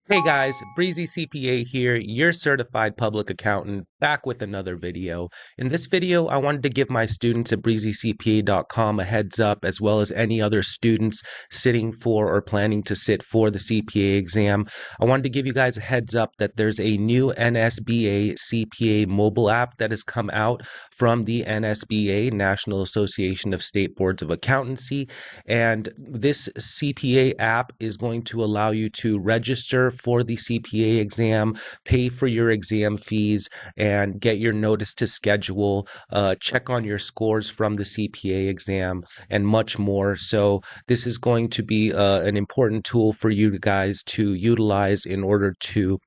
Hey guys, Breezy CPA here, your certified public accountant, back with another video. In this video, I wanted to give my students at breezycpa.com a heads up, as well as any other students sitting for or planning to sit for the CPA exam. I wanted to give you guys a heads up that there's a new NSBA CPA mobile app that has come out from the NSBA, National Association of State Boards of Accountancy. And this CPA app is going to allow you to register for the CPA exam, pay for your exam fees, and get your notice to schedule, check on your scores from the CPA exam, and much more. So this is going to be an important tool for you guys to utilize in order to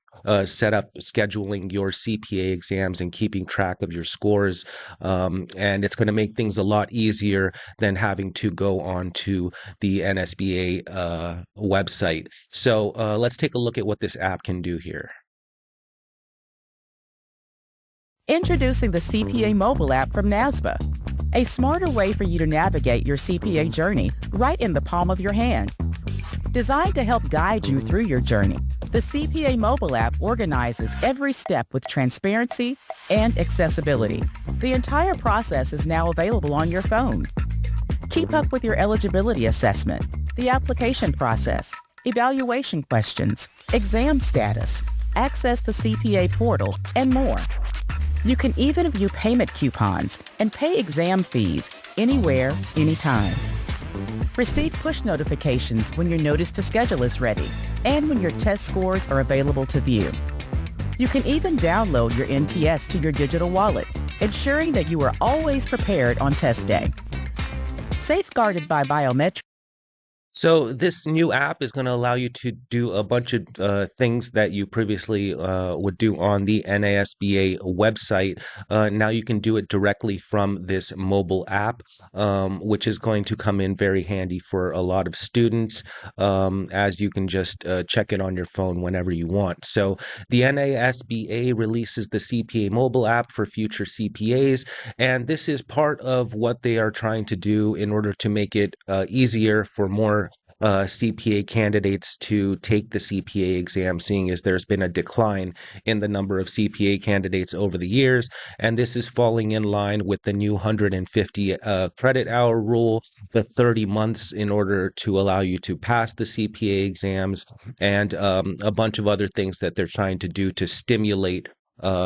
set up scheduling your CPA exams and keeping track of your scores. And it's going to make things a lot easier than having to go on to the NSBA website. So let's take a look at what this app can do here. Introducing the CPA Mobile App from NASBA, a smarter way for you to navigate your CPA journey right in the palm of your hand. Designed to help guide you through your journey, the CPA Mobile App organizes every step with transparency and accessibility. The entire process is now available on your phone. Keep up with your eligibility assessment, the application process, evaluation questions, exam status, access the CPA portal, and more. You can even view payment coupons and pay exam fees anywhere, anytime. Receive push notifications when your notice to schedule is ready and when your test scores are available to view. You can even download your NTS to your digital wallet, ensuring that you are always prepared on test day. Safeguarded by biometrics. So this new app is going to allow you to do a bunch of things that you previously would do on the NASBA website. Now you can do it directly from this mobile app, which is going to come in very handy for a lot of students, as you can just check it on your phone whenever you want. So the NASBA releases the CPA mobile app for future CPAs, and this is part of what they are trying to do in order to make it easier for more CPA candidates to take the CPA exam, seeing as there's been a decline in the number of CPA candidates over the years. And this is falling in line with the new 150 credit hour rule, the 30 months in order to allow you to pass the CPA exams, and a bunch of other things that they're trying to do to stimulate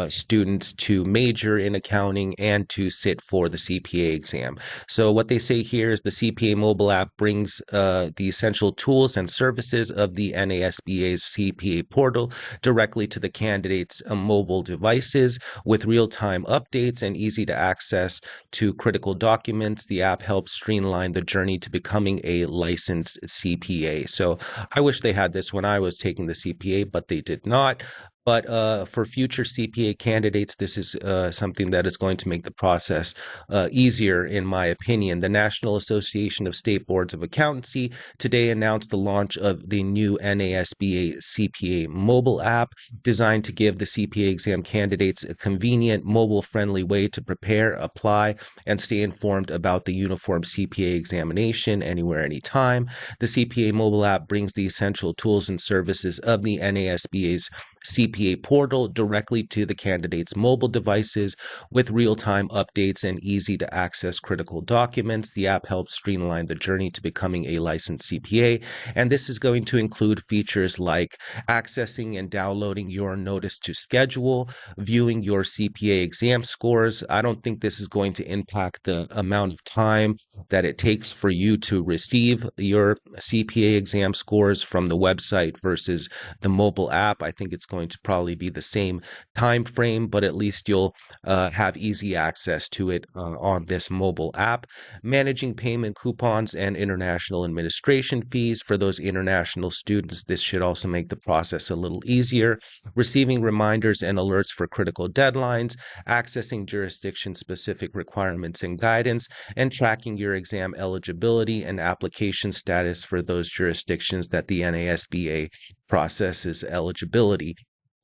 students to major in accounting and to sit for the CPA exam. So what they say here is the CPA mobile app brings the essential tools and services of the NASBA's CPA portal directly to the candidates' mobile devices with real-time updates and easy to access to critical documents. The app helps streamline the journey to becoming a licensed CPA. So I wish they had this when I was taking the CPA, but they did not. But for future CPA candidates, this is something that is going to make the process easier, in my opinion. The National Association of State Boards of Accountancy today announced the launch of the new NASBA CPA mobile app, designed to give the CPA exam candidates a convenient, mobile-friendly way to prepare, apply, and stay informed about the uniform CPA examination anywhere, anytime. The CPA mobile app brings the essential tools and services of the NASBA's CPA portal directly to the candidates' mobile devices with real-time updates and easy to access critical documents. The app helps streamline the journey to becoming a licensed CPA, and this is going to include features like accessing and downloading your notice to schedule, viewing your CPA exam scores. I don't think this is going to impact the amount of time that it takes for you to receive your CPA exam scores from the website versus the mobile app. I think it's going to probably be the same time frame, but at least you'll have easy access to it on this mobile app. Managing payment coupons and international administration fees for those international students. This should also make the process a little easier. Receiving reminders and alerts for critical deadlines, accessing jurisdiction-specific requirements and guidance, and tracking your exam eligibility and application status for those jurisdictions that the NASBA processes eligibility.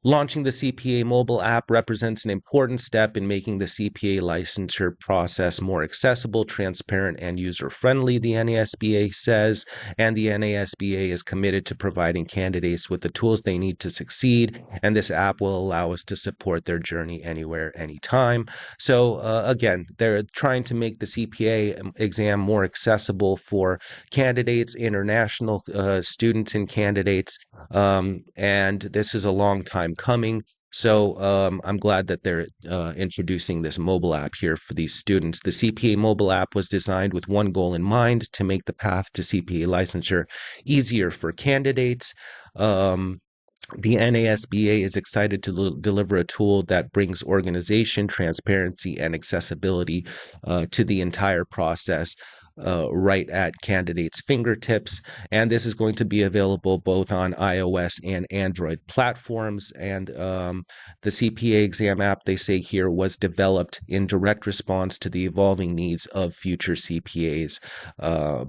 Launching the CPA mobile app represents an important step in making the CPA licensure process more accessible, transparent, and user-friendly, the NASBA says, and the NASBA is committed to providing candidates with the tools they need to succeed, and this app will allow us to support their journey anywhere, anytime. So again, they're trying to make the CPA exam more accessible for candidates, international students and candidates, and this is a long time coming. So I'm glad that they're introducing this mobile app here for these students. The CPA mobile app was designed with one goal in mind: to make the path to CPA licensure easier for candidates. The NASBA is excited to deliver a tool that brings organization, transparency, and accessibility to the entire process. Right at candidates' fingertips. And this is going to be available both on iOS and Android platforms. And the CPA exam app, they say here, was developed in direct response to the evolving needs of future CPAs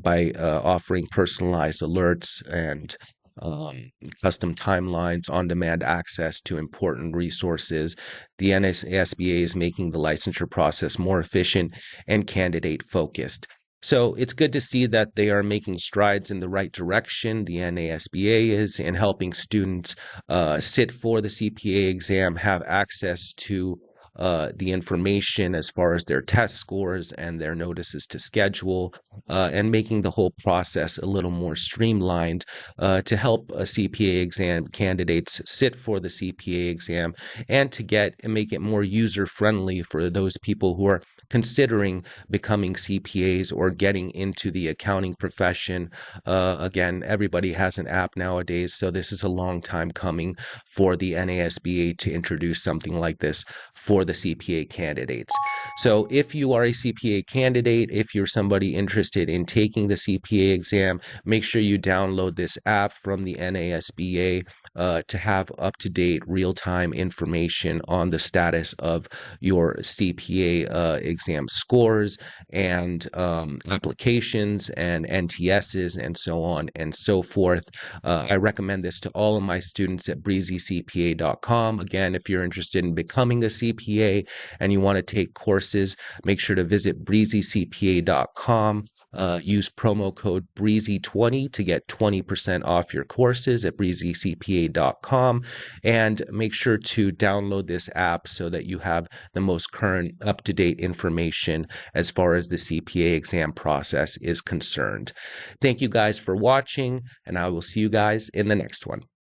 by offering personalized alerts and custom timelines, on-demand access to important resources. The NSBA is making the licensure process more efficient and candidate-focused. So it's good to see that they are making strides in the right direction. The NASBA is in helping students sit for the CPA exam, have access to the information as far as their test scores and their notices to schedule, and making the whole process a little more streamlined to help CPA exam candidates sit for the CPA exam and to get and make it more user friendly for those people who are considering becoming CPAs or getting into the accounting profession. Again, everybody has an app nowadays, so this is a long time coming for the NASBA to introduce something like this for the CPA candidates. So if you are a CPA candidate, if you're somebody interested in taking the CPA exam, make sure you download this app from the NASBA to have up-to-date real-time information on the status of your CPA exam scores and applications and NTSs and so on and so forth. I recommend this to all of my students at breezycpa.com. Again, if you're interested in becoming a CPA and you want to take courses, make sure to visit breezycpa.com. Use promo code BREEZY20 to get 20% off your courses at breezycpa.com, and make sure to download this app so that you have the most current up-to-date information as far as the CPA exam process is concerned. Thank you guys for watching, and I will see you guys in the next one.